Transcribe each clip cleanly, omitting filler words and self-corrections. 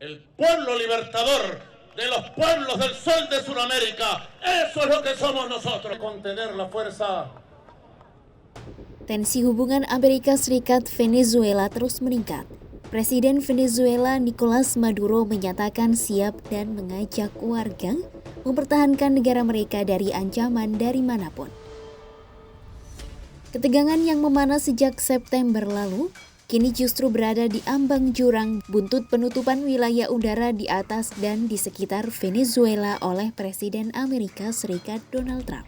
el pueblo libertador de los pueblos del sol de Sudamérica. Eso es lo que somos nosotros. Contener la fuerza. Tensi hubungan Amerika Serikat-Venezuela terus meningkat. Presiden Venezuela Nicolas Maduro menyatakan siap dan mengajak warga mempertahankan negara mereka dari ancaman dari manapun. Ketegangan yang memanas sejak September lalu, kini justru berada di ambang jurang buntut penutupan wilayah udara di atas dan di sekitar Venezuela oleh Presiden Amerika Serikat Donald Trump.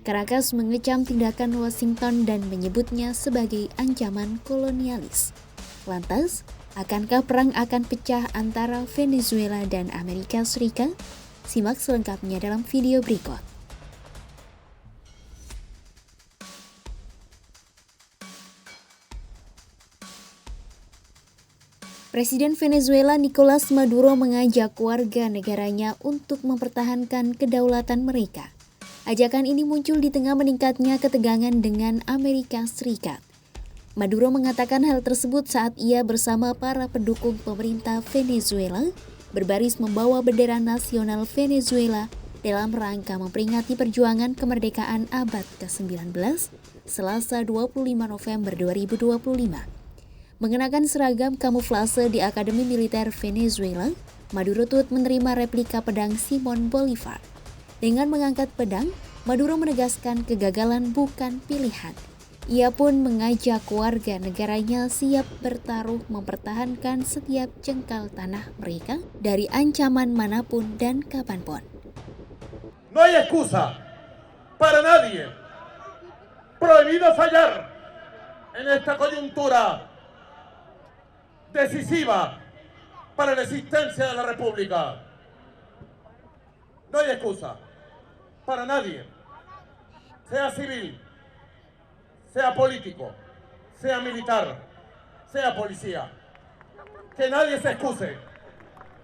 Caracas mengecam tindakan Washington dan menyebutnya sebagai ancaman kolonialis. Lantas, akankah perang akan pecah antara Venezuela dan Amerika Serikat? Simak selengkapnya dalam video berikut. Presiden Venezuela Nicolas Maduro mengajak warga negaranya untuk mempertahankan kedaulatan mereka. Ajakan ini muncul di tengah meningkatnya ketegangan dengan Amerika Serikat. Maduro mengatakan hal tersebut saat ia bersama para pendukung pemerintah Venezuela berbaris membawa bendera nasional Venezuela dalam rangka memperingati perjuangan kemerdekaan abad ke-19 Selasa 25 November 2025. Mengenakan seragam kamuflase di Akademi Militer Venezuela, Maduro turut menerima replika pedang Simon Bolivar. Dengan mengangkat pedang, Maduro menegaskan kegagalan bukan pilihan. Ia pun mengajak warga negaranya siap bertaruh mempertahankan setiap jengkal tanah mereka dari ancaman manapun dan kapanpun. No hay excusa para nadie. Prohibido fallar en esta coyuntura decisiva para la existencia de la República. No hay excusa para nadie, sea civil, sea político, sea militar, sea policía. Que nadie se excuse.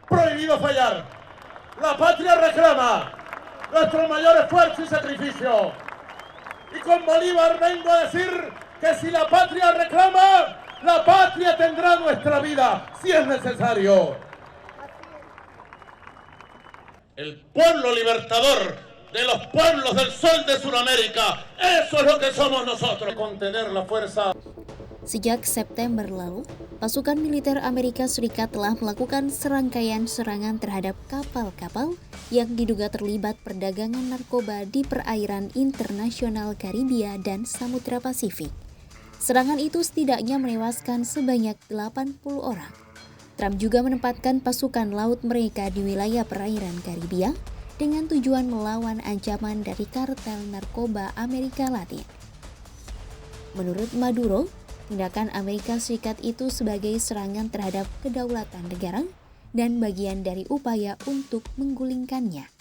Prohibido fallar. La patria reclama nuestro mayor esfuerzo y sacrificio. Y con Bolívar vengo a decir que si la patria reclama, la patria tendrá nuestra vida, si es necesario. El pueblo libertador de los pueblos del sol de Sudamérica. Eso es lo que somos nosotros. Contener la fuerza. Sejak September lalu, pasukan militer Amerika Serikat telah melakukan serangkaian serangan terhadap kapal-kapal yang diduga terlibat perdagangan narkoba di perairan internasional Karibia dan Samudra Pasifik. Serangan itu setidaknya menewaskan sebanyak 80 orang. Trump juga menempatkan pasukan laut mereka di wilayah perairan Karibia dengan tujuan melawan ancaman dari kartel narkoba Amerika Latin. Menurut Maduro, tindakan Amerika Serikat itu sebagai serangan terhadap kedaulatan negara dan bagian dari upaya untuk menggulingkannya.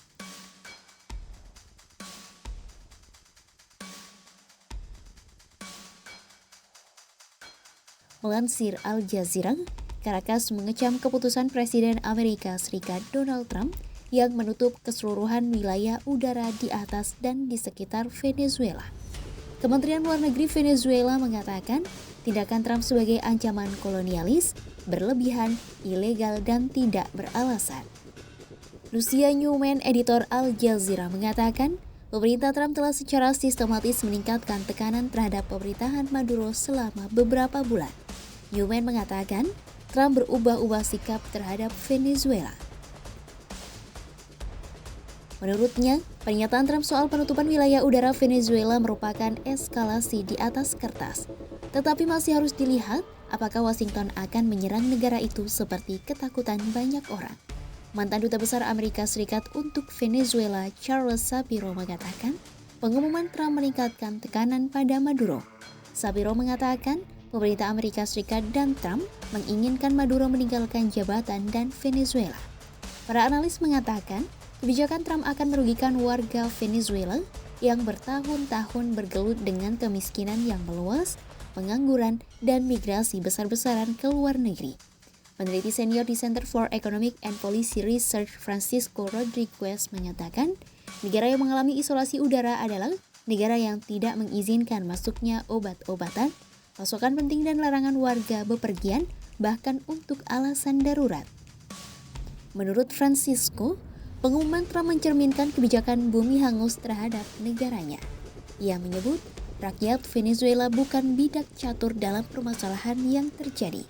Melansir Al Jazeera, Caracas mengecam keputusan Presiden Amerika Serikat Donald Trump yang menutup keseluruhan wilayah udara di atas dan di sekitar Venezuela. Kementerian Luar Negeri Venezuela mengatakan tindakan Trump sebagai ancaman kolonialis, berlebihan, ilegal, dan tidak beralasan. Lucia Newman, editor Al Jazeera, mengatakan pemerintah Trump telah secara sistematis meningkatkan tekanan terhadap pemerintahan Maduro selama beberapa bulan. Newman mengatakan Trump berubah-ubah sikap terhadap Venezuela. Menurutnya, pernyataan Trump soal penutupan wilayah udara Venezuela merupakan eskalasi di atas kertas. Tetapi masih harus dilihat apakah Washington akan menyerang negara itu seperti ketakutan banyak orang. Mantan Duta Besar Amerika Serikat untuk Venezuela, Charles Shapiro, mengatakan pengumuman Trump meningkatkan tekanan pada Maduro. Shapiro mengatakan pemerintah Amerika Serikat dan Trump menginginkan Maduro meninggalkan jabatan dan Venezuela. Para analis mengatakan kebijakan Trump akan merugikan warga Venezuela yang bertahun-tahun bergelut dengan kemiskinan yang meluas, pengangguran, dan migrasi besar-besaran ke luar negeri. Peneliti senior di Center for Economic and Policy Research Francisco Rodriguez mengatakan, negara yang mengalami isolasi udara adalah negara yang tidak mengizinkan masuknya obat-obatan, pasokan penting dan larangan warga bepergian, bahkan untuk alasan darurat. Menurut Francisco, pengumuman Trump mencerminkan kebijakan bumi hangus terhadap negaranya. Ia menyebut rakyat Venezuela bukan bidak catur dalam permasalahan yang terjadi.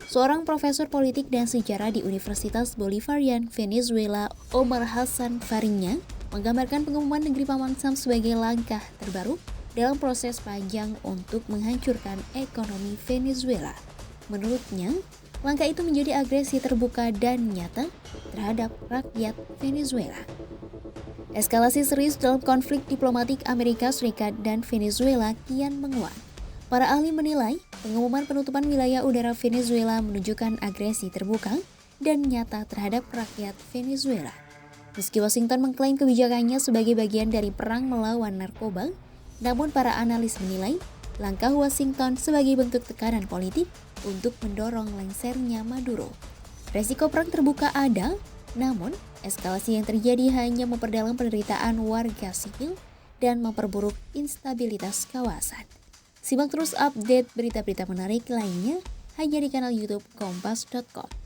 Seorang profesor politik dan sejarah di Universitas Bolivarian Venezuela, Omar Hassan Fariña, menggambarkan pengumuman negeri Paman Sam sebagai langkah terbaru dalam proses panjang untuk menghancurkan ekonomi Venezuela. Menurutnya, langkah itu menjadi agresi terbuka dan nyata terhadap rakyat Venezuela. Eskalasi serius dalam konflik diplomatik Amerika Serikat dan Venezuela kian menguat. Para ahli menilai pengumuman penutupan wilayah udara Venezuela menunjukkan agresi terbuka dan nyata terhadap rakyat Venezuela. Meski Washington mengklaim kebijakannya sebagai bagian dari perang melawan narkoba, namun para analis menilai langkah Washington sebagai bentuk tekanan politik untuk mendorong lengsernya Maduro. Resiko perang terbuka ada, namun eskalasi yang terjadi hanya memperdalam penderitaan warga sipil dan memperburuk instabilitas kawasan. Simak terus update berita-berita menarik lainnya hanya di kanal YouTube Kompas.com.